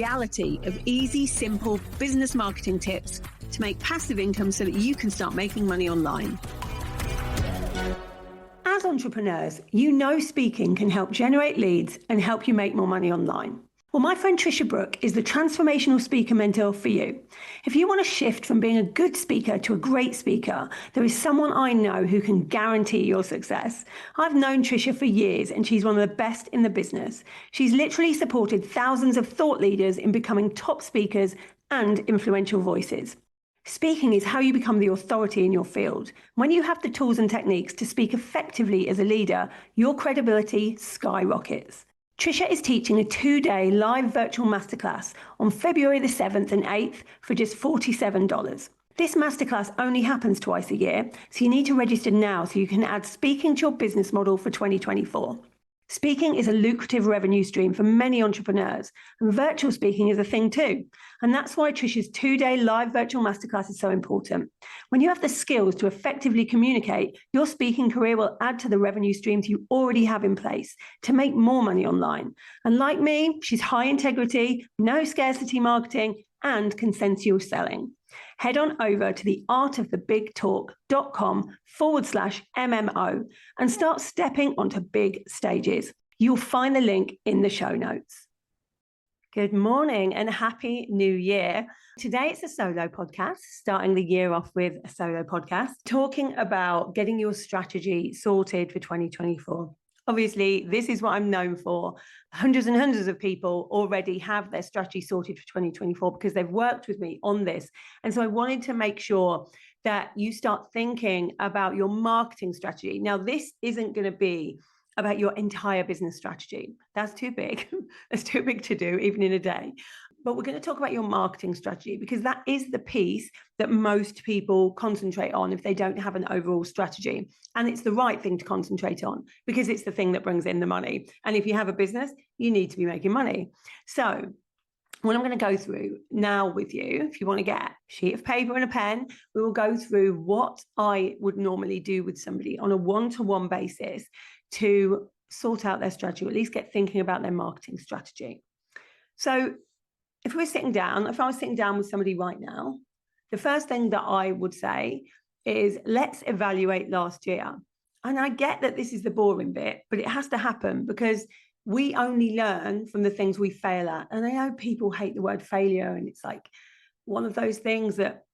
Reality of easy, simple business marketing tips to make passive income so that you can start making money online. As entrepreneurs, you know speaking can help generate leads and help you make more money online. Well, my friend Trisha Brook is the transformational speaker mentor for you. If you want to shift from being a good speaker to a great speaker, there is someone I know who can guarantee your success. I've known Trisha for years and she's one of the best in the business. She's literally supported thousands of thought leaders in becoming top speakers and influential voices. Speaking is how you become the authority in your field. When you have the tools and techniques to speak effectively as a leader, your credibility skyrockets. Trisha is teaching a 2-day live virtual masterclass on February the 7th and 8th for just $47. This masterclass only happens twice a year, so you need to register now so you can add speaking to your business model for 2024. Speaking is a lucrative revenue stream for many entrepreneurs, and virtual speaking is a thing too. And that's why Trisha's 2-day live virtual masterclass is so important. When you have the skills to effectively communicate, your speaking career will add to the revenue streams you already have in place to make more money online. And like me, she's high integrity, no scarcity marketing, and consensual selling. Head on over to theartofthebigtalk.com/MMO and start stepping onto big stages. You'll find the link in the show notes. Good morning and happy new year. Today it's a solo podcast, starting the year off with a solo podcast, talking about getting your strategy sorted for 2024. Obviously, this is what I'm known for. Hundreds and hundreds of people already have their strategy sorted for 2024 because they've worked with me on this. And so I wanted to make sure that you start thinking about your marketing strategy. Now, this isn't going to be about your entire business strategy. That's too big. That's too big to do, even in a day. But we're going to talk about your marketing strategy because that is the piece that most people concentrate on if they don't have an overall strategy. And it's the right thing to concentrate on because it's the thing that brings in the money. And if you have a business, you need to be making money. So what I'm going to go through now with you, if you want to get a sheet of paper and a pen, we will go through what I would normally do with somebody on a one-to-one basis to sort out their strategy, or at least get thinking about their marketing strategy. So if I was sitting down with somebody right now, the first thing that I would say is let's evaluate last year. And I get that this is the boring bit, but it has to happen because we only learn from the things we fail at. And I know people hate the word failure, and it's like one of those things that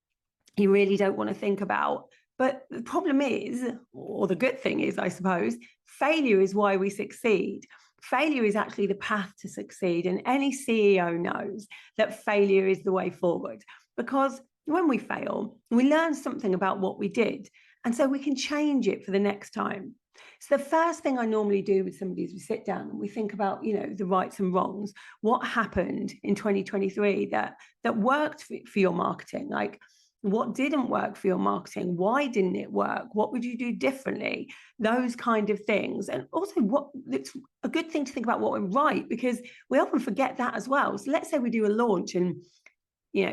you really don't want to think about. But the problem is, or the good thing is, I suppose, failure is why we succeed. Failure is actually the path to succeed. And any CEO knows that failure is the way forward, because when we fail, we learn something about what we did. And so we can change it for the next time. So the first thing I normally do with somebody is we sit down and we think about, the rights and wrongs. What happened in 2023 that worked for your marketing? Like, what didn't work for your marketing? Why didn't it work? What would you do differently? Those kind of things. And also, it's a good thing to think about what went right, because we often forget that as well. So let's say we do a launch and,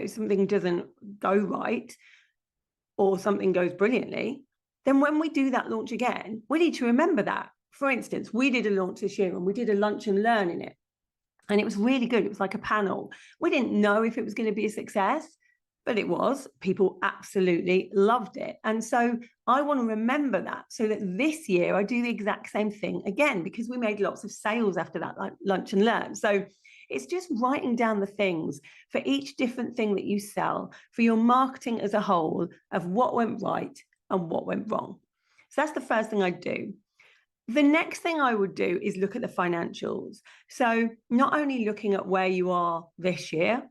something doesn't go right or something goes brilliantly. Then when we do that launch again, we need to remember that. For instance, we did a launch this year and we did a lunch and learn in it. And it was really good. It was like a panel. We didn't know if it was going to be a success, but it was. People absolutely loved it. And so I want to remember that so that this year I do the exact same thing again, because we made lots of sales after that lunch and learn. So it's just writing down the things for each different thing that you sell, for your marketing as a whole, of what went right and what went wrong. So that's the first thing I'd do. The next thing I would do is look at the financials. So not only looking at where you are this year,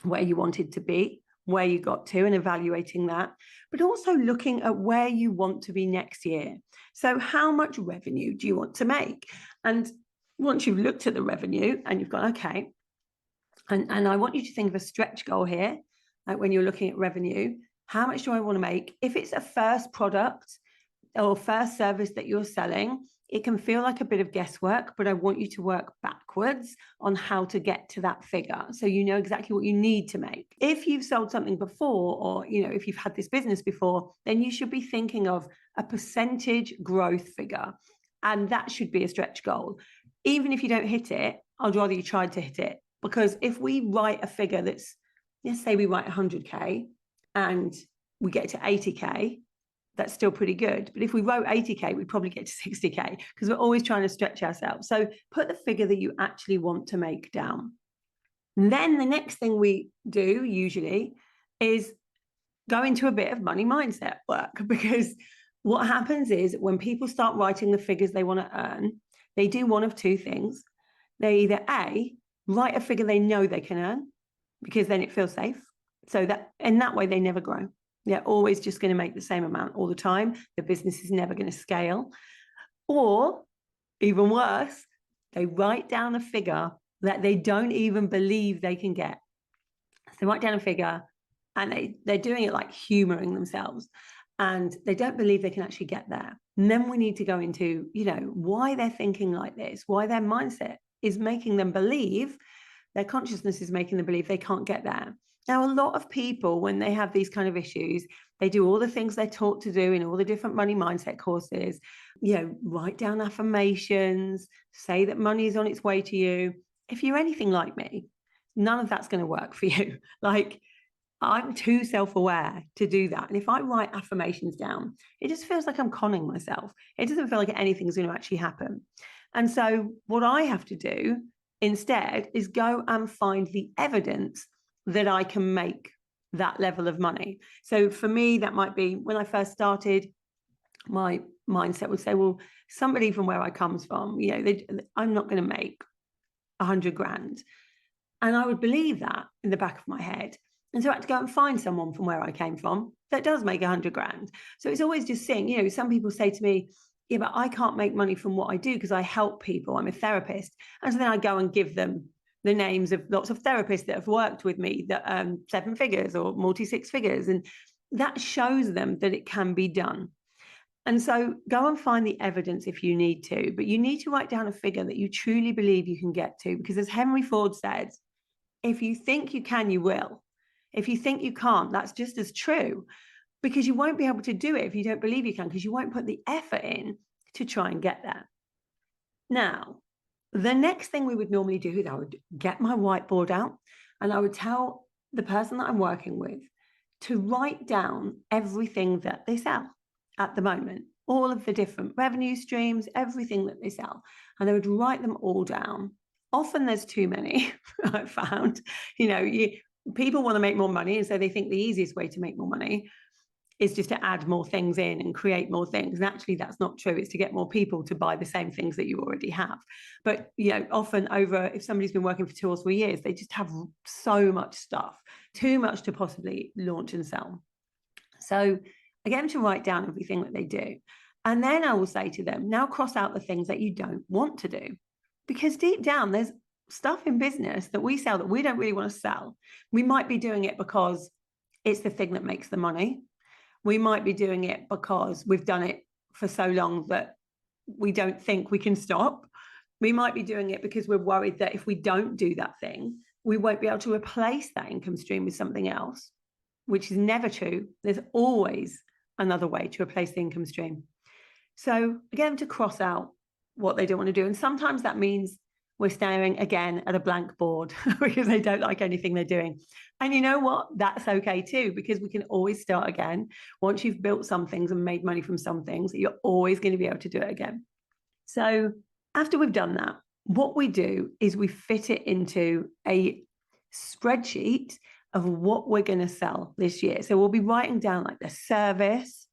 where you wanted to be, where you got to, and evaluating that, but also looking at where you want to be next year. So how much revenue do you want to make? And once you've looked at the revenue and you've gone, okay, and I want you to think of a stretch goal here, like when you're looking at revenue, how much do I want to make? If it's a first product or first service that you're selling, it can feel like a bit of guesswork, but I want you to work backwards on how to get to that figure, so you know exactly what you need to make. If you've sold something before, or if you've had this business before, then you should be thinking of a percentage growth figure, and that should be a stretch goal. Even if you don't hit it, I'd rather you tried to hit it Because if we write a figure that's, let's say we write 100K and we get to 80K, that's still pretty good. But if we wrote 80K, we'd probably get to 60K because we're always trying to stretch ourselves. So put the figure that you actually want to make down. And then the next thing we do usually is go into a bit of money mindset work, because what happens is when people start writing the figures they want to earn, they do one of two things. They either A, write a figure they know they can earn, because then it feels safe. So that in that way, they never grow. They're always just going to make the same amount all the time. The business is never going to scale. Or even worse, they write down a figure that they don't even believe they can get. So they write down a figure and they're doing it like humoring themselves, and they don't believe they can actually get there. And then we need to go into, why they're thinking like this, why their mindset is making them believe, their consciousness is making them believe they can't get there. Now, a lot of people, when they have these kind of issues, they do all the things they're taught to do in all the different money mindset courses, write down affirmations, say that money is on its way to you. If you're anything like me, none of that's going to work for you. Like, I'm too self-aware to do that. And if I write affirmations down, it just feels like I'm conning myself. It doesn't feel like anything's going to actually happen. And so what I have to do instead is go and find the evidence that I can make that level of money. So for me, that might be when I first started, my mindset would say, well, somebody from where I comes from, I'm not going to make 100 grand. And I would believe that in the back of my head. And so I had to go and find someone from where I came from that does make 100 grand. So it's always just seeing, some people say to me, yeah, but I can't make money from what I do because I help people. I'm a therapist. And so then I go and give them the names of lots of therapists that have worked with me that 7 figures or multi-6 figures. And that shows them that it can be done. And so go and find the evidence if you need to, but you need to write down a figure that you truly believe you can get to, because as Henry Ford said, if you think you can, you will. If you think you can't, that's just as true, because you won't be able to do it if you don't believe you can, because you won't put the effort in to try and get there. Now, the next thing we would normally do is I would get my whiteboard out and I would tell the person that I'm working with to write down everything that they sell at the moment, all of the different revenue streams, everything that they sell. And they would write them all down. Often there's too many, I've found. People want to make more money, and so they think the easiest way to make more money is just to add more things in and create more things. And actually, that's not true. It's to get more people to buy the same things that you already have. But, often if somebody's been working for 2 or 3 years, they just have so much stuff, too much to possibly launch and sell. So I get them to write down everything that they do. And then I will say to them, now cross out the things that you don't want to do. Because deep down, there's stuff in business that we sell that we don't really want to sell. We might be doing it because it's the thing that makes the money. We might be doing it because we've done it for so long that we don't think we can stop. We might be doing it because we're worried that if we don't do that thing, we won't be able to replace that income stream with something else, which is never true. There's always another way to replace the income stream. So I get them to cross out what they don't want to do. And sometimes that means we're staring again at a blank board because they don't like anything they're doing. And you know what? That's okay too, because we can always start again. Once you've built some things and made money from some things, you're always going to be able to do it again. So after we've done that, what we do is we fit it into a spreadsheet of what we're going to sell this year. So we'll be writing down like the service,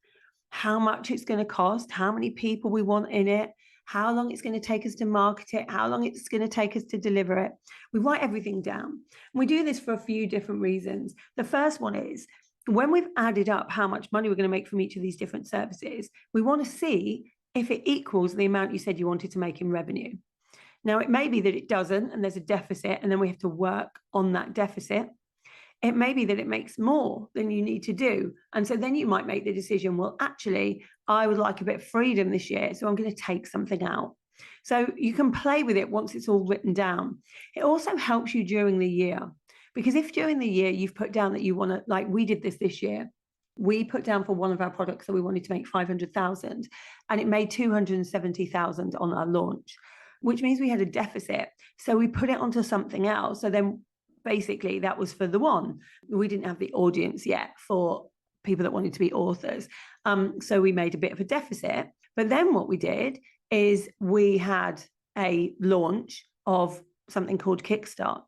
how much it's going to cost, how many people we want in it, how long it's going to take us to market it, how long it's going to take us to deliver it. We write everything down. We do this for a few different reasons. The first one is when we've added up how much money we're going to make from each of these different services, we want to see if it equals the amount you said you wanted to make in revenue. Now, it may be that it doesn't and there's a deficit, and then we have to work on that deficit. It may be that it makes more than you need to do. And so then you might make the decision, well, actually, I would like a bit of freedom this year, so I'm going to take something out. So you can play with it once it's all written down. It also helps you during the year, because if during the year you've put down that you want to, like we did this year, we put down for one of our products that we wanted to make 500,000 and it made 270,000 on our launch. which means we had a deficit. So we put it onto something else. So then basically that was for the one. We didn't have the audience yet for people that wanted to be authors. So we made a bit of a deficit. But then what we did is we had a launch of something called Kickstart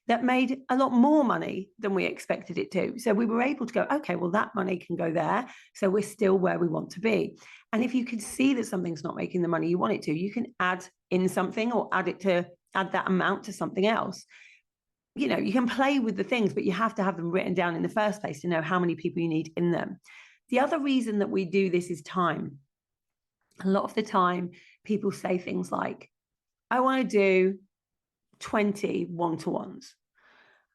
that made a lot more money than we expected it to. So we were able to go, okay, well, that money can go there. So we're still where we want to be. And if you can see that something's not making the money you want it to, you can add in something or add that amount to something else. You know, you can play with the things, but you have to have them written down in the first place to know how many people you need in them. The other reason that we do this is time. A lot of the time, people say things like, I want to do 20 one-to-ones.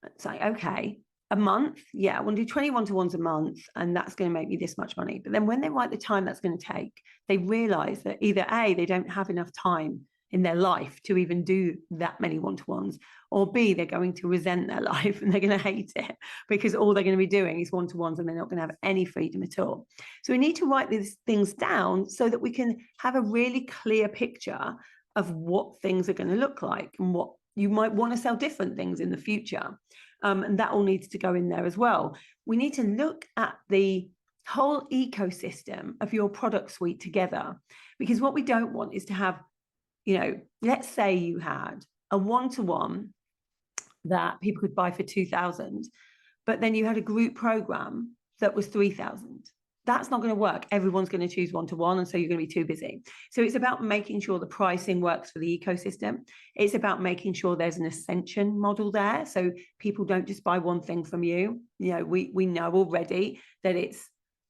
It's like, okay, a month, yeah, I want to do 20 one-to-ones a month, and that's going to make me this much money. But then when they write the time that's going to take, they realize that either A, they don't have enough time in their life to even do that many one-to-ones, or B, they're going to resent their life and they're going to hate it because all they're going to be doing is one-to-ones and they're not going to have any freedom at all. So we need to write these things down so that we can have a really clear picture of what things are going to look like and what you might want to sell different things in the future. And that all needs to go in there as well. We need to look at the whole ecosystem of your product suite together, because what we don't want is to have, you know, let's say you had a one-to-one that people could buy for 2,000, but then you had a group program that was 3,000. That's not going to work. Everyone's going to choose one-to-one, and so you're going to be too busy. So it's about making sure the pricing works for the ecosystem. It's about making sure there's an ascension model there, so people don't just buy one thing from you. You know, we know already that it's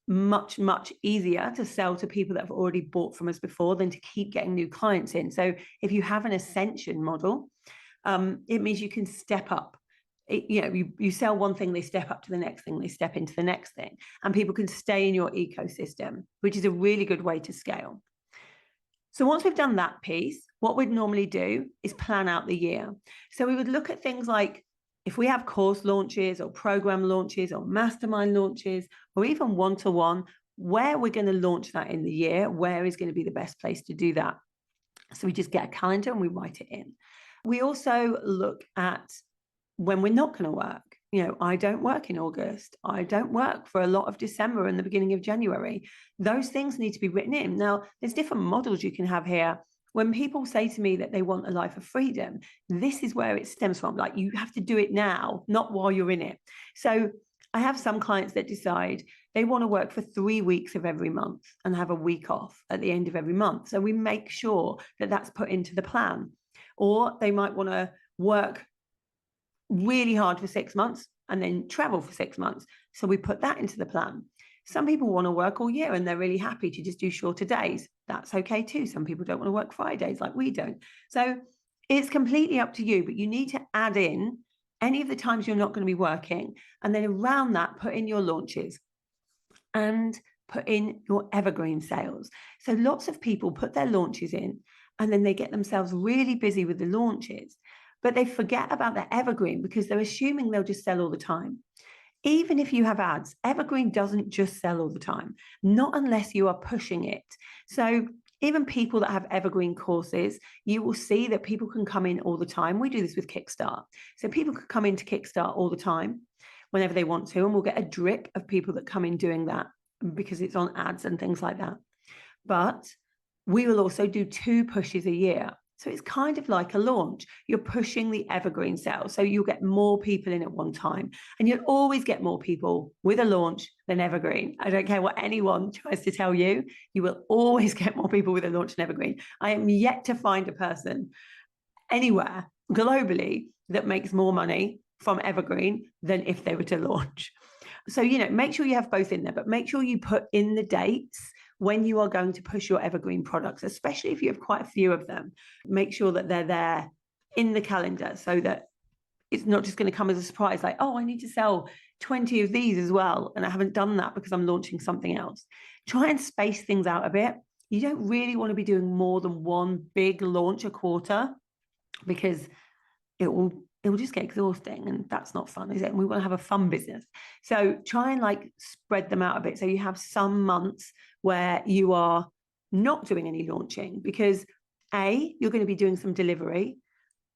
much easier to sell to people that have already bought from us before than to keep getting new clients in. So if you have an ascension model, it means you can step up. You sell one thing, they step up to the next thing, they step into the next thing, and people can stay in your ecosystem, which is a really good way to scale. So once we've done that piece, what we'd normally do is plan out the year. So we would look at things like, if we have course launches or program launches or mastermind launches, or even one-to-one, where we're going to launch that in the year, where is going to be the best place to do that? So we just get a calendar and we write it in. We also look at when we're not going to work. You know, I don't work in August. I don't work for a lot of December and the beginning of January. Those things need to be written in. Now, there's different models you can have here. When people say to me that they want a life of freedom, this is where it stems from. Like, you have to do it now, not while you're in it. So I have some clients that decide they want to work for 3 weeks of every month and have a week off at the end of every month. So we make sure that that's put into the plan. Or they might want to work really hard for 6 months and then travel for 6 months. So we put that into the plan. Some people want to work all year and they're really happy to just do shorter days. That's okay too. Some people don't want to work Fridays like we don't. So it's completely up to you, but you need to add in any of the times you're not going to be working. And then around that, put in your launches and put in your evergreen sales. So lots of people put their launches in and then they get themselves really busy with the launches, but they forget about the evergreen because they're assuming they'll just sell all the time. Even if you have ads, evergreen doesn't just sell all the time, not unless you are pushing it. So even people that have evergreen courses, you will see that people can come in all the time. We do this with Kickstart. So people can come into Kickstart all the time whenever they want to, and we'll get a drip of people that come in doing that because it's on ads and things like that. But we will also do 2 pushes a year. So it's kind of like a launch. You're pushing the evergreen sales. So you'll get more people in at one time. And you'll always get more people with a launch than evergreen. I don't care what anyone tries to tell you. You will always get more people with a launch than evergreen. I am yet to find a person anywhere globally that makes more money from evergreen than if they were to launch. So, make sure you have both in there, but make sure you put in the dates when you are going to push your evergreen products, especially if you have quite a few of them. Make sure that they're there in the calendar so that it's not just going to come as a surprise, like, oh, I need to sell 20 of these as well. And I haven't done that because I'm launching something else. Try and space things out a bit. You don't really want to be doing more than one big launch a quarter because it will just get exhausting, and that's not fun, is it? And we want to have a fun business. So try and spread them out a bit. So you have some months where you are not doing any launching, because you're going to be doing some delivery.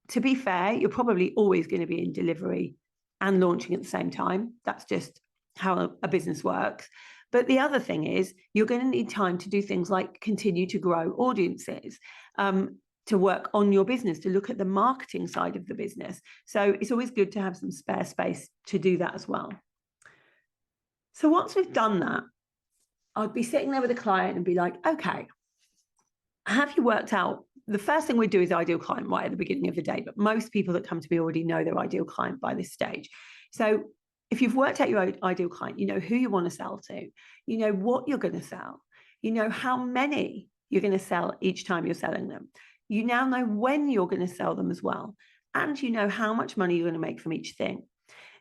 To be fair, you're probably always going to be in delivery and launching at the same time. That's just how a business works. But the other thing is you're going to need time to do things like continue to grow audiences, to work on your business, to look at the marketing side of the business. So it's always good to have some spare space to do that as well. So once we've done that, I'd be sitting there with a client and be like, okay, have you worked out? The first thing we do is ideal client right at the beginning of the day, but most people that come to me already know their ideal client by this stage. So if you've worked out your ideal client, you know who you want to sell to, you know what you're going to sell, you know how many you're going to sell each time you're selling them. You now know when you're going to sell them as well, and you know how much money you're going to make from each thing.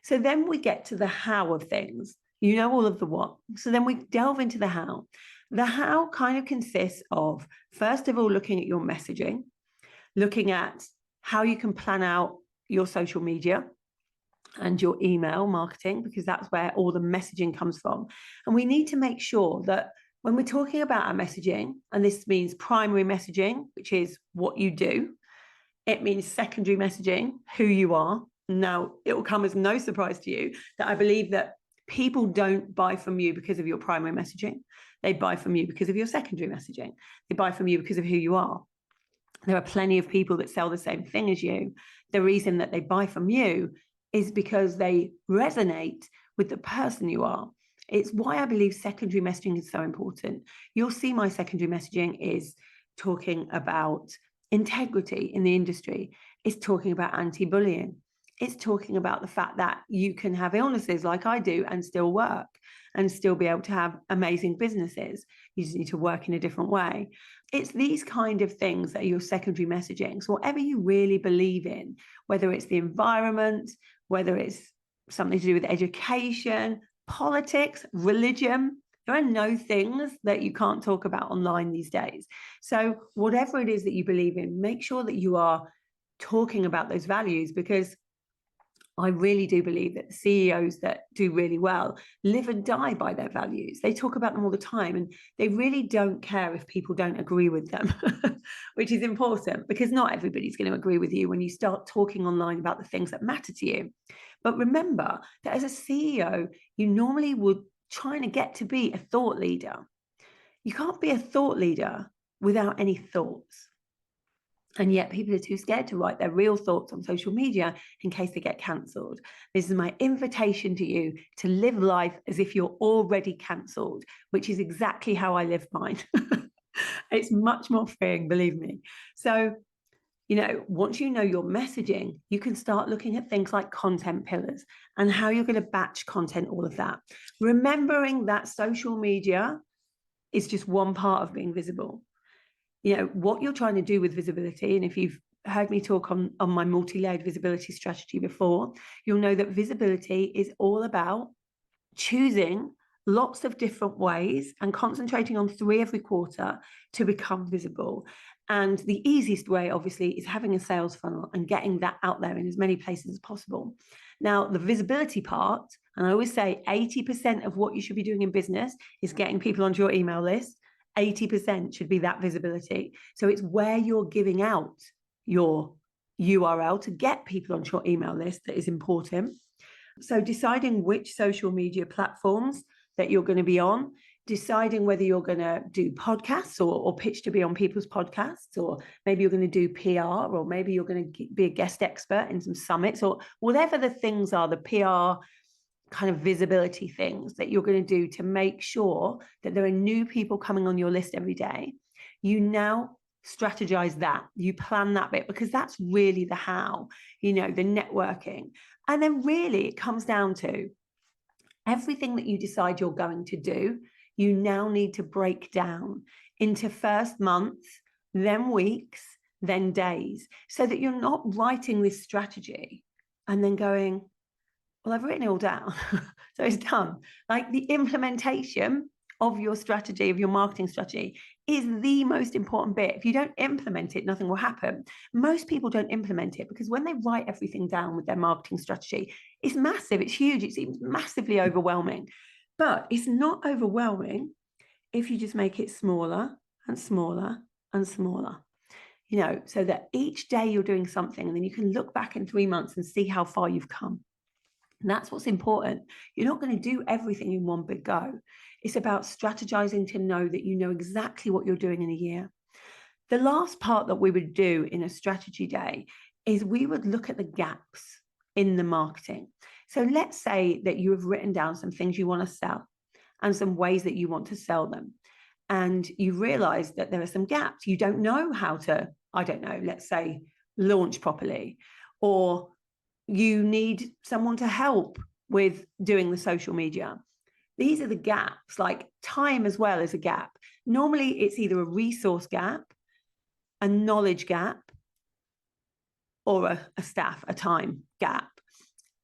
So then we get to the how of things. You know all of the what. So then we delve into the how. The how kind of consists of, first of all, looking at your messaging, looking at how you can plan out your social media and your email marketing, because that's where all the messaging comes from. And we need to make sure that when we're talking about our messaging, and this means primary messaging, which is what you do, it means secondary messaging, who you are. Now, it will come as no surprise to you that I believe that people don't buy from you because of your primary messaging. They buy from you because of your secondary messaging. They buy from you because of who you are. There are plenty of people that sell the same thing as you. The reason that they buy from you is because they resonate with the person you are. It's why I believe secondary messaging is so important. You'll see my secondary messaging is talking about integrity in the industry. It's talking about anti-bullying. It's talking about the fact that you can have illnesses like I do and still work and still be able to have amazing businesses. You just need to work in a different way. It's these kind of things that are your secondary messaging. So whatever you really believe in, whether it's the environment, whether it's something to do with education, politics, religion, there are no things that you can't talk about online these days. So whatever it is that you believe in, make sure that you are talking about those values, because I really do believe that the CEOs that do really well live and die by their values. They talk about them all the time, and they really don't care if people don't agree with them, which is important, because not everybody's going to agree with you when you start talking online about the things that matter to you. But remember that as a CEO, you normally would try to get to be a thought leader. You can't be a thought leader without any thoughts. And yet people are too scared to write their real thoughts on social media in case they get cancelled. This is my invitation to you to live life as if you're already cancelled, which is exactly how I live mine. It's much more freeing, believe me. So, once you know your messaging, you can start looking at things like content pillars and how you're going to batch content, all of that. Remembering that social media is just one part of being visible. What you're trying to do with visibility, and if you've heard me talk on my multi-layered visibility strategy before, you'll know that visibility is all about choosing lots of different ways and concentrating on 3 every quarter to become visible. And the easiest way, obviously, is having a sales funnel and getting that out there in as many places as possible. Now, the visibility part, and I always say 80% of what you should be doing in business is getting people onto your email list. 80% should be that visibility. So it's where you're giving out your URL to get people onto your email list that is important. So deciding which social media platforms that you're going to be on, deciding whether you're going to do podcasts or pitch to be on people's podcasts, or maybe you're going to do PR, or maybe you're going to be a guest expert in some summits, or whatever the things are, the PR kind of visibility things that you're going to do to make sure that there are new people coming on your list every day. You now strategize that, you plan that bit, because that's really the how, the networking. And then really it comes down to everything that you decide you're going to do, you now need to break down into first months, then weeks, then days, so that you're not writing this strategy and then going, well, I've written it all down, so it's done. Like, the implementation of your strategy, of your marketing strategy, is the most important bit. If you don't implement it, nothing will happen. Most people don't implement it because when they write everything down with their marketing strategy, it's massive, it's huge, it's massively overwhelming. But it's not overwhelming if you just make it smaller and smaller and smaller. so that each day you're doing something, and then you can look back in 3 months and see how far you've come. And that's what's important. You're not going to do everything in one big go. It's about strategizing to know that you know exactly what you're doing in a year. The last part that we would do in a strategy day is we would look at the gaps in the marketing. So let's say that you have written down some things you want to sell and some ways that you want to sell them. And you realize that there are some gaps. You don't know how to, let's say, launch properly, or you need someone to help with doing the social media. These are the gaps. Like time as well is a gap. Normally it's either a resource gap, a knowledge gap, or a time gap.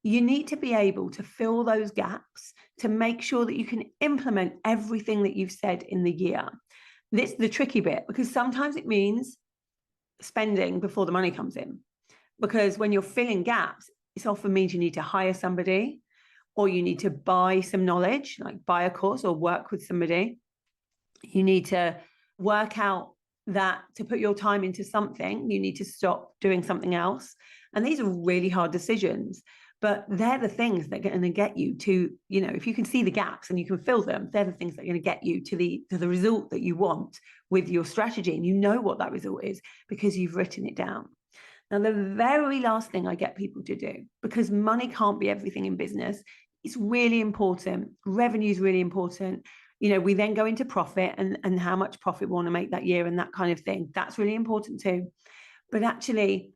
You need to be able to fill those gaps to make sure that you can implement everything that you've said in the year. This is the tricky bit, because sometimes it means spending before the money comes in. Because when you're filling gaps, it often means you need to hire somebody, or you need to buy some knowledge, like buy a course or work with somebody. You need to work out that to put your time into something, you need to stop doing something else. And these are really hard decisions, but they're the things that are going to get you to, if you can see the gaps and you can fill them, they're the things that are going to get you to the result that you want with your strategy. And you know what that result is because you've written it down. Now, the very last thing I get people to do, because money can't be everything in business, it's really important. Revenue is really important. We then go into profit and how much profit we want to make that year and that kind of thing. That's really important too. But actually,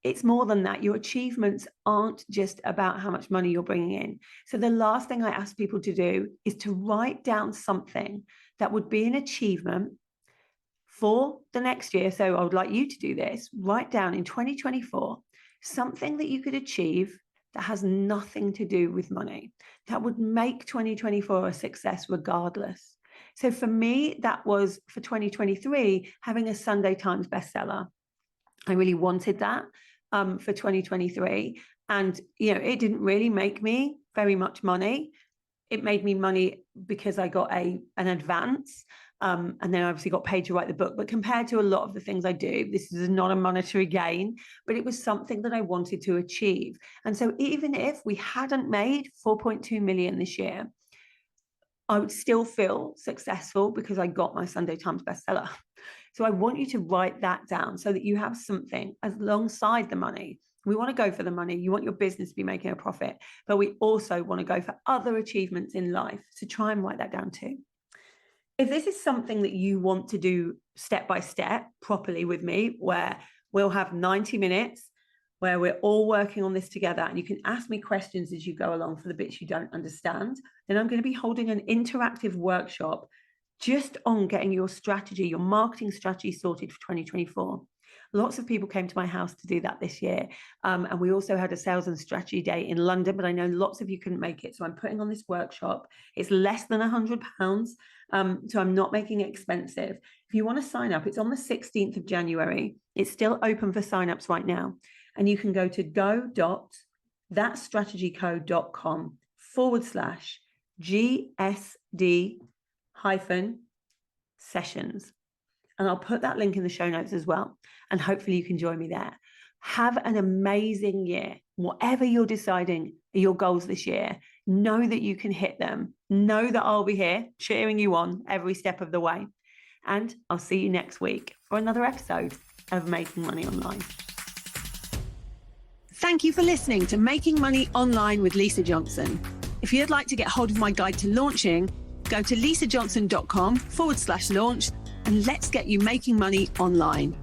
it's more than that. Your achievements aren't just about how much money you're bringing in. So the last thing I ask people to do is to write down something that would be an achievement for the next year. So I would like you to do this. Write down in 2024 something that you could achieve that has nothing to do with money, that would make 2024 a success regardless. So for me, that was for 2023, having a Sunday Times bestseller. I really wanted that for 2023. And, it didn't really make me very much money. It made me money because I got an advance. And then I obviously got paid to write the book. But compared to a lot of the things I do, this is not a monetary gain, but it was something that I wanted to achieve. And so even if we hadn't made 4.2 million this year, I would still feel successful because I got my Sunday Times bestseller. So I want you to write that down so that you have something alongside the money. We want to go for the money. You want your business to be making a profit, but we also want to go for other achievements in life. So try and write that down too. If this is something that you want to do step by step properly with me, where we'll have 90 minutes, where we're all working on this together, and you can ask me questions as you go along for the bits you don't understand, then I'm going to be holding an interactive workshop just on getting your strategy, your marketing strategy sorted for 2024. Lots of people came to my house to do that this year. And we also had a sales and strategy day in London, but I know lots of you couldn't make it. So I'm putting on this workshop. It's less than £100. So I'm not making it expensive. If you want to sign up, it's on the 16th of January. It's still open for signups right now. And you can go to go.thatstrategyco.com/GSD-sessions. And I'll put that link in the show notes as well. And hopefully you can join me there. Have an amazing year. Whatever you're deciding are your goals this year, know that you can hit them. Know that I'll be here cheering you on every step of the way. And I'll see you next week for another episode of Making Money Online. Thank you for listening to Making Money Online with Lisa Johnson. If you'd like to get hold of my guide to launching, go to lisajohnson.com/launch and let's get you making money online.